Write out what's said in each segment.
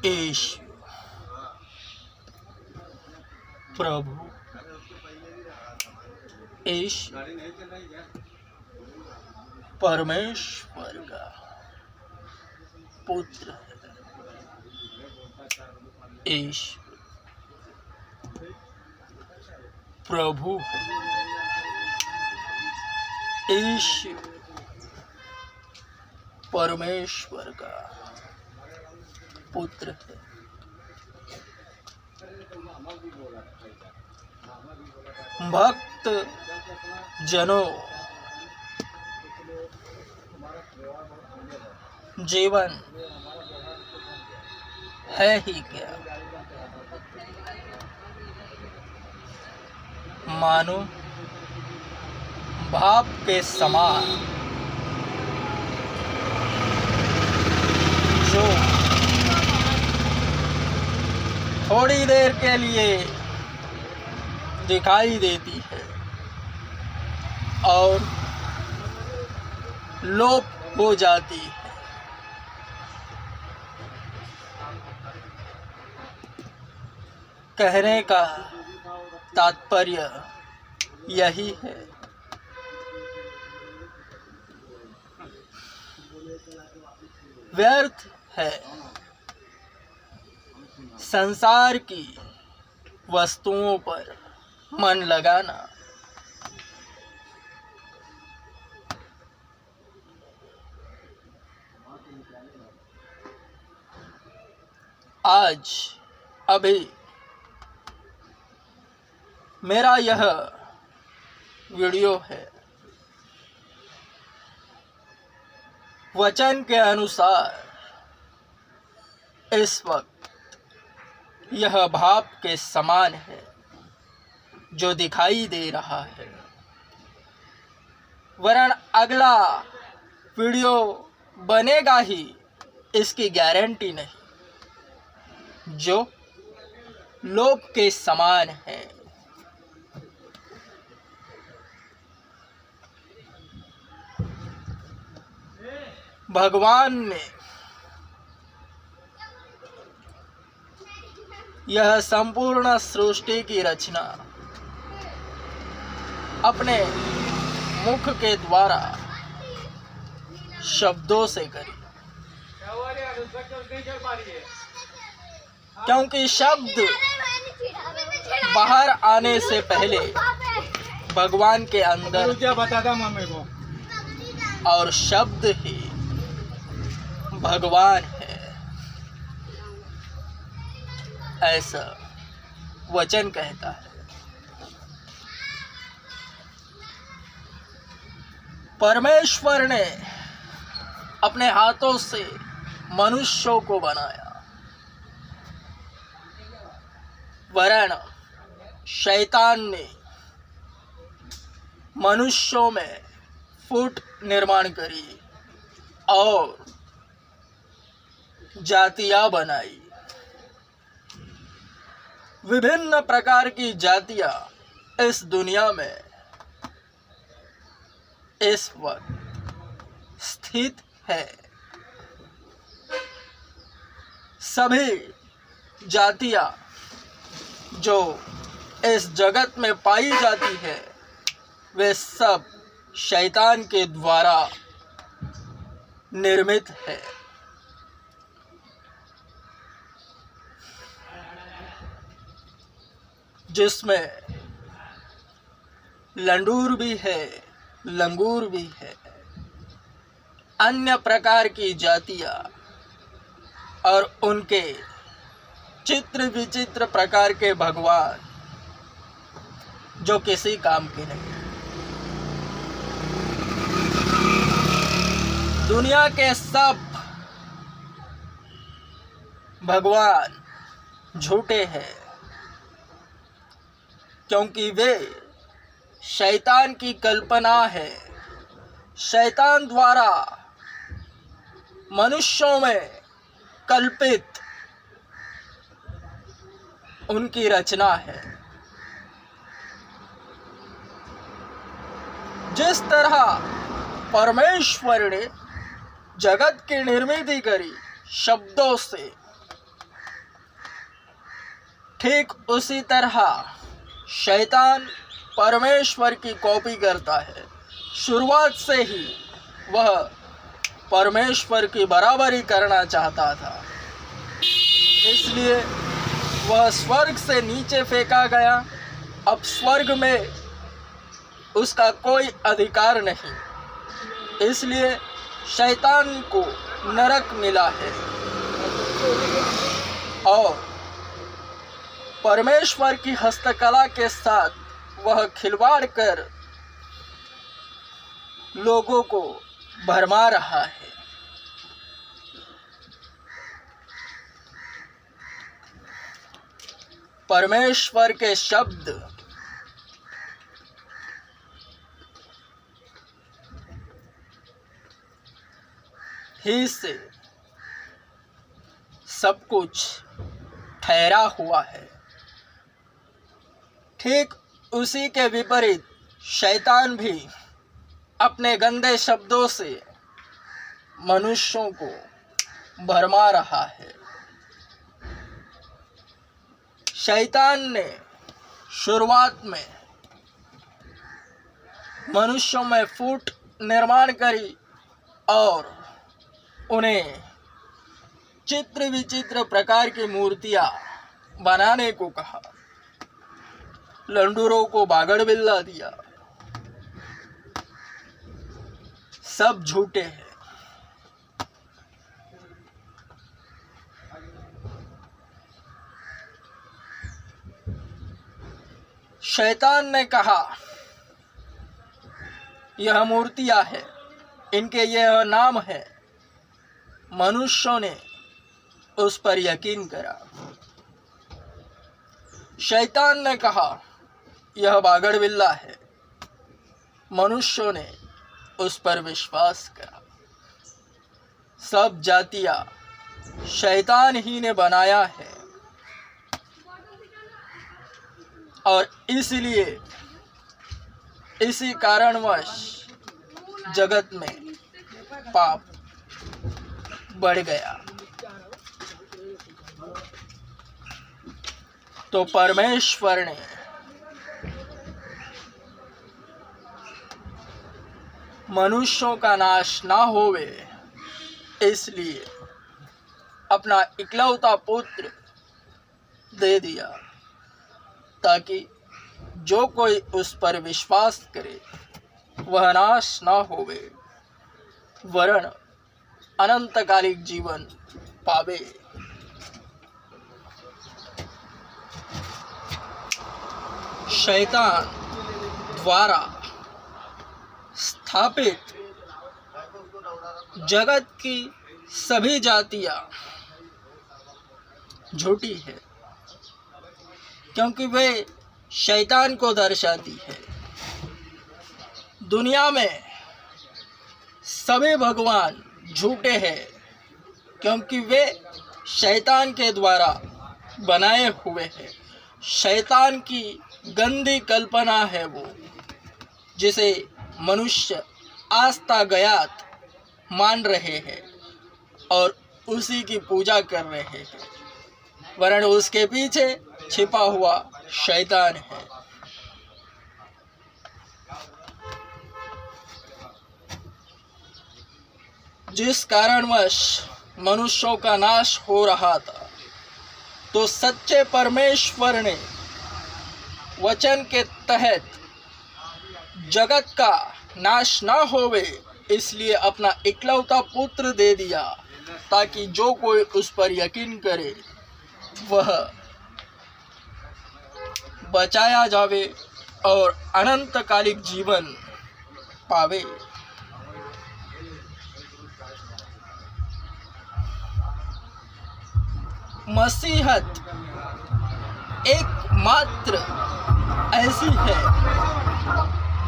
ईश प्रभु ईश परमेश्वर का पुत्र है। ईश प्रभु ईश परमेश्वर का पुत्र है। भक्त जनों, जीवन है ही क्या, मानो भाप के समान जो थोड़ी देर के लिए दिखाई देती है और लोप हो जाती है। कहने का तात्पर्य यही है। व्यर्थ है संसार की वस्तुओं पर मन लगाना। आज अभी मेरा यह वीडियो है वचन के अनुसार इस वक्त यह भाप के समान है जो दिखाई दे रहा है, वरन अगला वीडियो बनेगा ही इसकी गारंटी नहीं, जो लोप के समान है। भगवान ने यह संपूर्ण सृष्टि की रचना अपने मुख के द्वारा शब्दों से करी, क्योंकि शब्द बाहर आने से पहले भगवान के अंदर और शब्द ही भगवान है, ऐसा वचन कहता है। परमेश्वर ने अपने हाथों से मनुष्यों को बनाया, वरन शैतान ने मनुष्यों में फूट निर्माण करी और जातियां बनाई। विभिन्न प्रकार की जातियां इस दुनिया में इस वक्त स्थित है। सभी जातियां जो इस जगत में पाई जाती है वे सब शैतान के द्वारा निर्मित है। जिसमें लंडूर भी है, लंगूर भी है, अन्य प्रकार की जातियां और उनके चित्र विचित्र प्रकार के भगवान जो किसी काम के नहीं। दुनिया के सब भगवान झूठे हैं, क्योंकि वे शैतान की कल्पना है। शैतान द्वारा मनुष्यों में कल्पित उनकी रचना है। जिस तरह परमेश्वर ने जगत की निर्मित करी शब्दों से, ठीक उसी तरह शैतान परमेश्वर की कॉपी करता है। शुरुआत से ही वह परमेश्वर की बराबरी करना चाहता था, इसलिए वह स्वर्ग से नीचे फेंका गया। अब स्वर्ग में उसका कोई अधिकार नहीं, इसलिए शैतान को नरक मिला है। और परमेश्वर की हस्तकला के साथ वह खिलवाड़ कर लोगों को भरमा रहा है। परमेश्वर के शब्द ही से सब कुछ ठहरा हुआ है। ठीक उसी के विपरीत शैतान भी अपने गंदे शब्दों से मनुष्यों को भरमा रहा है। शैतान ने शुरुआत में मनुष्यों में फूट निर्माण करी और उन्हें चित्र विचित्र प्रकार की मूर्तियां बनाने को कहा। लंडूरों को बागड़ बिल्ला दिया। सब झूठे हैं। शैतान ने कहा यह मूर्तियां हैं, इनके यह नाम है। मनुष्यों ने उस पर यकीन करा। शैतान ने कहा यह बागड़ बिल्ला है। मनुष्यों ने उस पर विश्वास करा। सब जातियां शैतान ही ने बनाया है और इसलिए इसी कारणवश जगत में पाप बढ़ गया। तो परमेश्वर ने मनुष्यों का नाश ना होवे इसलिए अपना इकलौता पुत्र दे दिया, ताकि जो कोई उस पर विश्वास करे वह नाश ना होवे वरन अनंतकालिक जीवन पावे। शैतान द्वारा स्थापित जगत की सभी जातियां झूठी है, क्योंकि वे शैतान को दर्शाती है। दुनिया में सभी भगवान झूठे हैं, क्योंकि वे शैतान के द्वारा बनाए हुए हैं। शैतान की गंदी कल्पना है वो, जिसे मनुष्य आस्था गयात मान रहे हैं और उसी की पूजा कर रहे हैं, वरन उसके पीछे छिपा हुआ शैतान है। जिस कारणवश मनुष्यों का नाश हो रहा था, तो सच्चे परमेश्वर ने वचन के तहत जगत का नाश ना होवे इसलिए अपना इकलौता पुत्र दे दिया, ताकि जो कोई उस पर यकीन करे वह बचाया जावे और अनंतकालिक जीवन पावे। मसीहत एकमात्र ऐसी है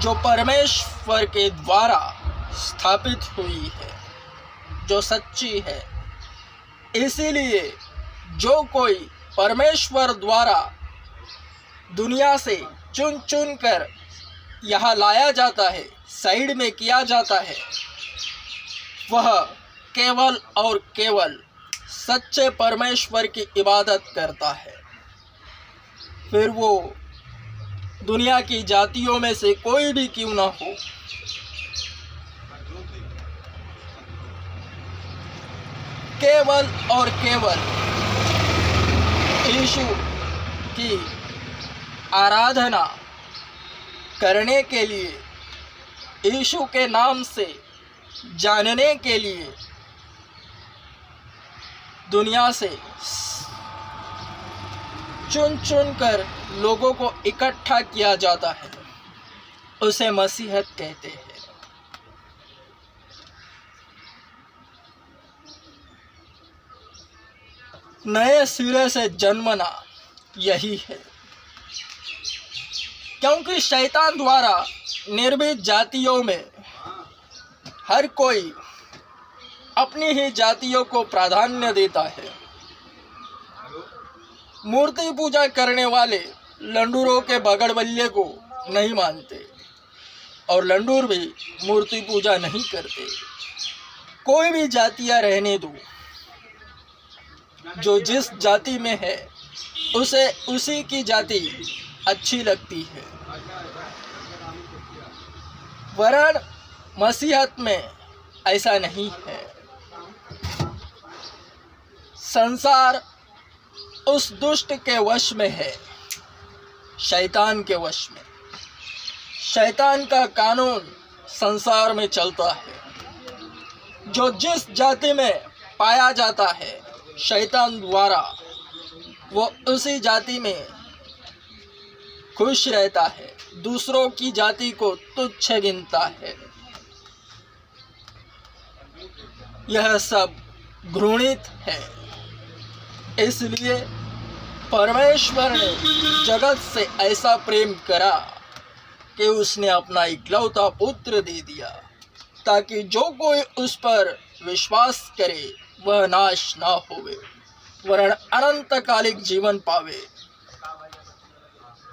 जो परमेश्वर के द्वारा स्थापित हुई है, जो सच्ची है। इसीलिए जो कोई परमेश्वर द्वारा दुनिया से चुन चुन कर यहाँ लाया जाता है, साइड में किया जाता है, वह केवल और केवल सच्चे परमेश्वर की इबादत करता है। फिर वो दुनिया की जातियों में से कोई भी क्यों ना हो। केवल और केवल यीशु की आराधना करने के लिए, यीशु के नाम से जानने के लिए दुनिया से चुन चुन कर लोगों को इकट्ठा किया जाता है, उसे मसीहत कहते हैं। नए सिरे से जन्मना यही है, क्योंकि शैतान द्वारा निर्मित जातियों में हर कोई अपनी ही जातियों को प्राधान्य देता है। मूर्ति पूजा करने वाले लंडूरों के बगड़बल्ले को नहीं मानते और लंडूर भी मूर्ति पूजा नहीं करते। कोई भी जातियां रहने दो, जो जिस जाति में है उसे उसी की जाति अच्छी लगती है। वरन मसीहत में ऐसा नहीं है। संसार उस दुष्ट के वश में है, शैतान के वश में। शैतान का कानून संसार में चलता है। जो जिस जाति में पाया जाता है शैतान द्वारा, वो उसी जाति में खुश रहता है, दूसरों की जाति को तुच्छ गिनता है। यह सब घृणित है। इसलिए परमेश्वर ने जगत से ऐसा प्रेम करा कि उसने अपना इकलौता पुत्र दे दिया, ताकि जो कोई उस पर विश्वास करे वह नाश ना होवे, वरन अनंतकालिक जीवन पावे।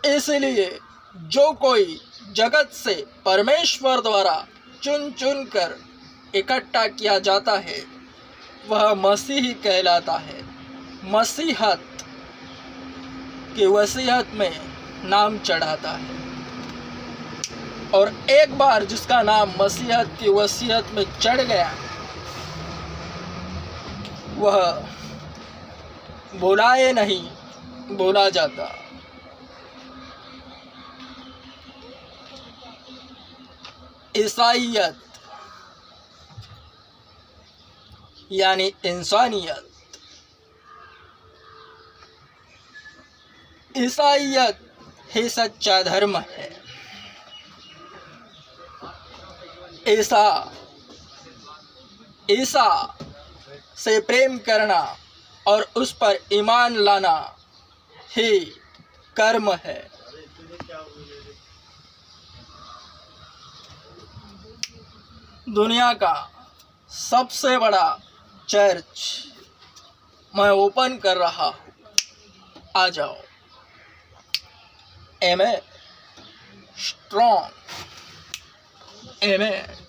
इसलिए जो कोई जगत से परमेश्वर द्वारा चुन चुन कर इकट्ठा किया जाता है वह मसीही कहलाता है। मसीहत की वसीयत में नाम चढ़ाता है, और एक बार जिसका नाम मसीहत की वसीयत में चढ़ गया वह भुलाए नहीं भूला जाता। ईसाइयत यानी इंसानियत। ईसाइयत ही सच्चा धर्म है। ईसा से प्रेम करना और उस पर ईमान लाना ही कर्म है। दुनिया का सबसे बड़ा चर्च मैं ओपन कर रहा हूँ, आ जाओ। Amen. Strong. Amen.